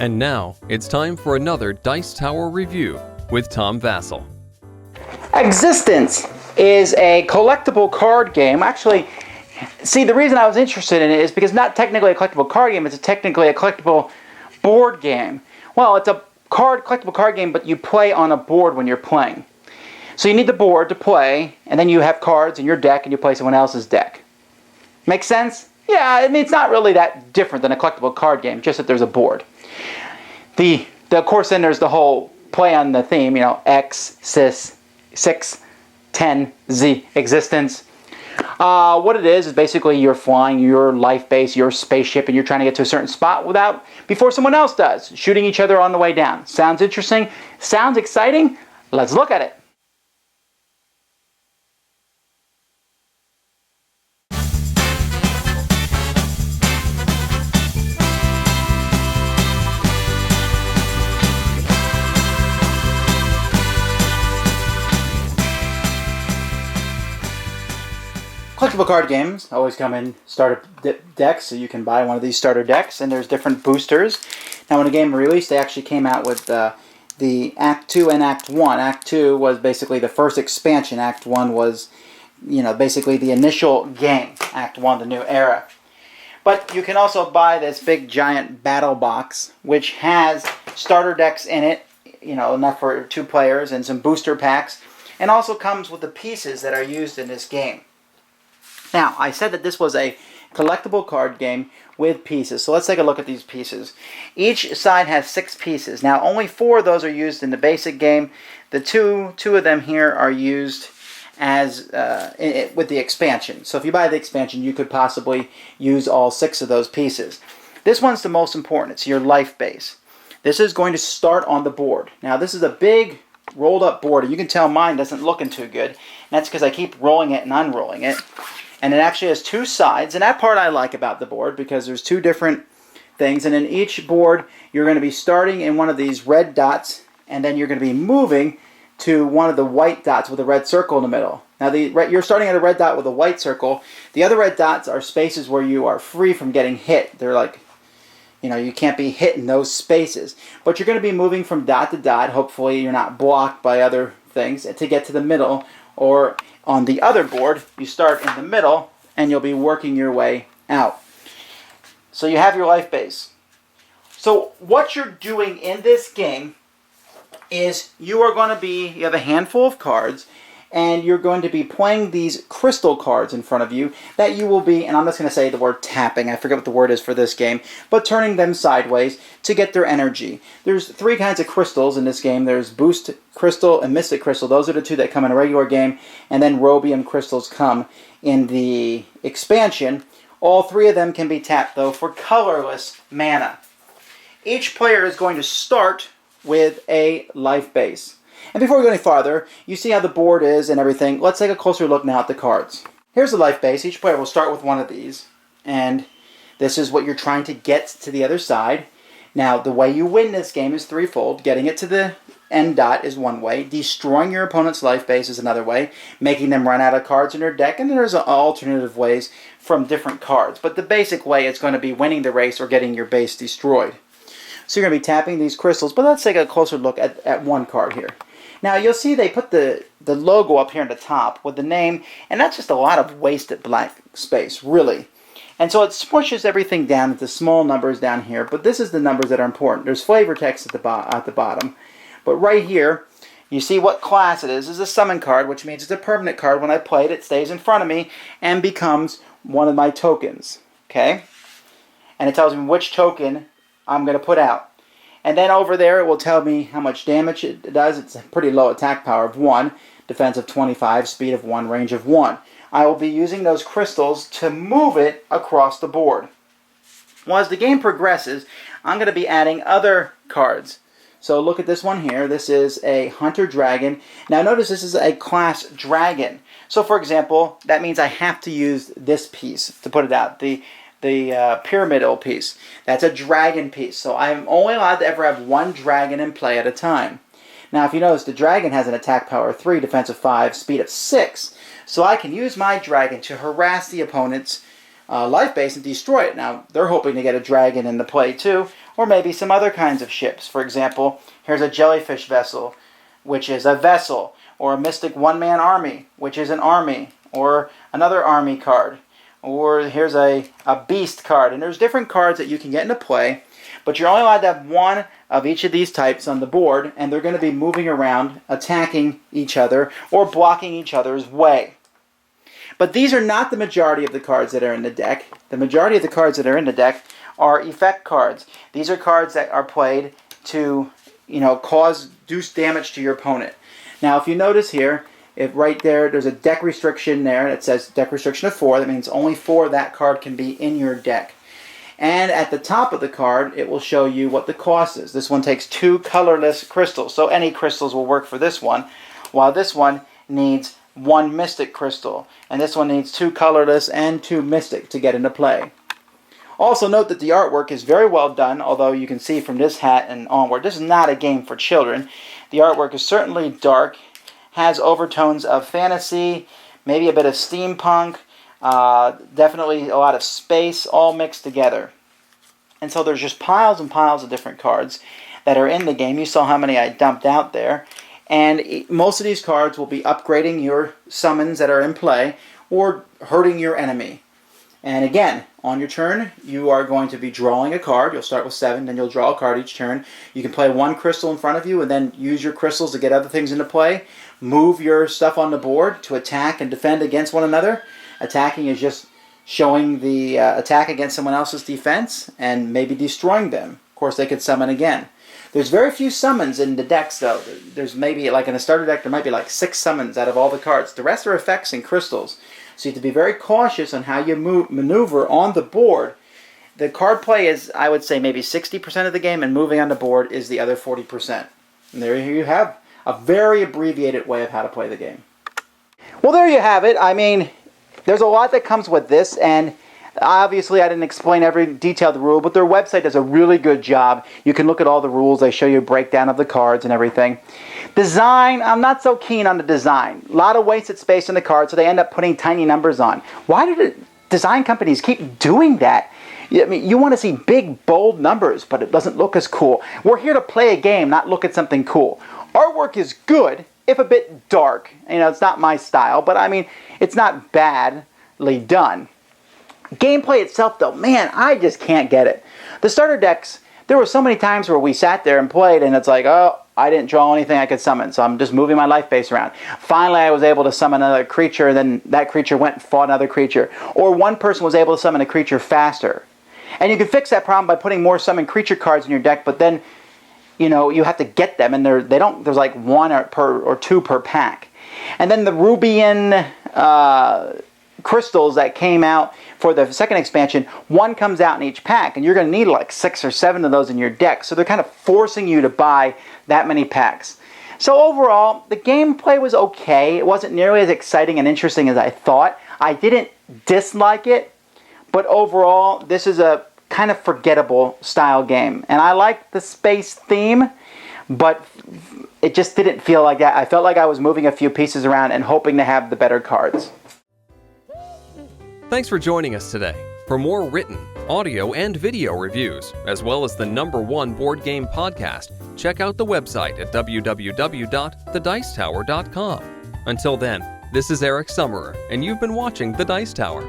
And now, it's time for another Dice Tower review with Tom Vasel. Existence is a collectible card game. Actually, see, the reason I was interested in it is because not technically a collectible card game, it's technically a collectible board game. Well, it's a collectible card game, but you play on a board when you're playing. So you need the board to play, and then you have cards in your deck, and you play someone else's deck. Make sense? Yeah, I mean, it's not really that different than a collectible card game, just that there's a board. Of course, then there's the whole play on the theme, x610z, existence. What it is basically you're flying your life base, your spaceship, and you're trying to get to a certain spot before someone else does, shooting each other on the way down. Sounds interesting? Sounds exciting? Let's look at it. Collectible card games always come in starter decks, so you can buy one of these starter decks, and there's different boosters. Now, when the game released, they actually came out with the Act 2 and Act 1. Act 2 was basically the first expansion. Act 1 was, basically the initial game. Act 1, the new era. But you can also buy this big giant battle box, which has starter decks in it, enough for 2 players, and some booster packs, and also comes with the pieces that are used in this game. Now, I said that this was a collectible card game with pieces. So let's take a look at these pieces. Each side has 6 pieces. Now, only 4 of those are used in the basic game. The two of them here are used as with the expansion. So if you buy the expansion, you could possibly use all 6 of those pieces. This one's the most important. It's your life base. This is going to start on the board. Now, this is a big rolled up board, and you can tell mine doesn't looking too good. And that's because I keep rolling it and unrolling it. And it actually has 2 sides, and that part I like about the board because there's 2 different things. And in each board, you're going to be starting in one of these red dots, and then you're going to be moving to one of the white dots with a red circle in the middle. Now, you're starting at a red dot with a white circle. The other red dots are spaces where you are free from getting hit. They're like, you can't be hit in those spaces. But you're going to be moving from dot to dot. Hopefully, you're not blocked by other things to get to the middle. Or on the other board, you start in the middle, and you'll be working your way out. So you have your life base. So what you're doing in this game is you have a handful of cards, and you're going to be playing these crystal cards in front of you that you will be, and I'm just going to say the word tapping, I forget what the word is for this game, but turning them sideways to get their energy. There's 3 kinds of crystals in this game. There's Boost Crystal and Mystic Crystal. Those are the 2 that come in a regular game, and then Robium Crystals come in the expansion. All 3 of them can be tapped, though, for colorless mana. Each player is going to start with a life base. And before we go any farther, you see how the board is and everything. Let's take a closer look now at the cards. Here's the life base. Each player will start with one of these. And this is what you're trying to get to the other side. Now, the way you win this game is threefold. Getting it to the end dot is one way. Destroying your opponent's life base is another way. Making them run out of cards in their deck. And there's alternative ways from different cards. But the basic way is going to be winning the race or getting your base destroyed. So you're going to be tapping these crystals. But let's take a closer look at one card here. Now, you'll see they put the logo up here on the top with the name, and that's just a lot of wasted black space, really. And so it smushes everything down into small numbers down here, but this is the numbers that are important. There's flavor text at the bottom. But right here, you see what class it is. This is a summon card, which means it's a permanent card. When I play it, it stays in front of me and becomes one of my tokens. Okay? And it tells me which token I'm going to put out. And then over there, it will tell me how much damage it does. It's a pretty low attack power of 1, defense of 25, speed of 1, range of 1. I will be using those crystals to move it across the board. Well, as the game progresses, I'm going to be adding other cards. So look at this one here. This is a Hunter Dragon. Now notice this is a class Dragon. So for example, that means I have to use this piece to put it out. The pyramidal piece. That's a dragon piece. So I'm only allowed to ever have 1 dragon in play at a time. Now if you notice, the dragon has an attack power of 3, defense of 5, speed of 6. So I can use my dragon to harass the opponent's life base and destroy it. Now they're hoping to get a dragon into play too, or maybe some other kinds of ships. For example, here's a jellyfish vessel, which is a vessel, or a mystic one-man army, which is an army, or another army card. Or here's a beast card. And there's different cards that you can get into play, but you're only allowed to have one of each of these types on the board, and they're going to be moving around, attacking each other, or blocking each other's way. But these are not the majority of the cards that are in the deck. The majority of the cards that are in the deck are effect cards. These are cards that are played to, do damage to your opponent. Now, if you notice here, if right there's a deck restriction there that says deck restriction of 4. That means only 4 of that card can be in your deck. And at the top of the card, it will show you what the cost is. This one takes 2 colorless crystals, so any crystals will work for this one, while this one needs 1 mystic crystal, and this one needs 2 colorless and 2 mystic to get into play. Also note that the artwork is very well done, although you can see from this hat and onward, this is not a game for children. The artwork is certainly dark, has overtones of fantasy, maybe a bit of steampunk, definitely a lot of space, all mixed together. And so there's just piles and piles of different cards that are in the game. You saw how many I dumped out there. And most of these cards will be upgrading your summons that are in play or hurting your enemy. And again, on your turn, you are going to be drawing a card. You'll start with 7, then you'll draw a card each turn. You can play 1 crystal in front of you and then use your crystals to get other things into play. Move your stuff on the board to attack and defend against one another. Attacking is just showing the attack against someone else's defense and maybe destroying them. Of course, they could summon again. There's very few summons in the decks, though. There's maybe, like in a starter deck, there might be like 6 summons out of all the cards. The rest are effects and crystals. So you have to be very cautious on how you maneuver on the board. The card play is, I would say, maybe 60% of the game, and moving on the board is the other 40%. And there you have a very abbreviated way of how to play the game. Well, there you have it. I mean, there's a lot that comes with this, and obviously I didn't explain every detailed rule, but their website does a really good job. You can look at all the rules. They show you a breakdown of the cards and everything. Design, I'm not so keen on the design. A lot of wasted space in the cards, so they end up putting tiny numbers on. Why do the design companies keep doing that? I mean, you want to see big, bold numbers, but it doesn't look as cool. We're here to play a game, not look at something cool. Artwork is good, if a bit dark. It's not my style, but I mean, it's not badly done. Gameplay itself, though, man, I just can't get it. The starter decks, there were so many times where we sat there and played, and it's like, oh, I didn't draw anything I could summon, so I'm just moving my life base around. Finally, I was able to summon another creature, and then that creature went and fought another creature. Or one person was able to summon a creature faster. And you can fix that problem by putting more summon creature cards in your deck, but then, you have to get them, and there's like 1 or 2 per pack. And then the Rubian crystals that came out for the second expansion, 1 comes out in each pack, and you're going to need like 6 or 7 of those in your deck. So they're kind of forcing you to buy that many packs. So overall, the gameplay was okay. It wasn't nearly as exciting and interesting as I thought. I didn't dislike it, but overall, this is a kind of forgettable style game. And I like the space theme, but it just didn't feel like that. I felt like I was moving a few pieces around and hoping to have the better cards. Thanks for joining us today. For more written, audio, and video reviews, as well as the #1 board game podcast, check out the website at www.thedicetower.com. Until then, this is Eric Summerer, and you've been watching The Dice Tower.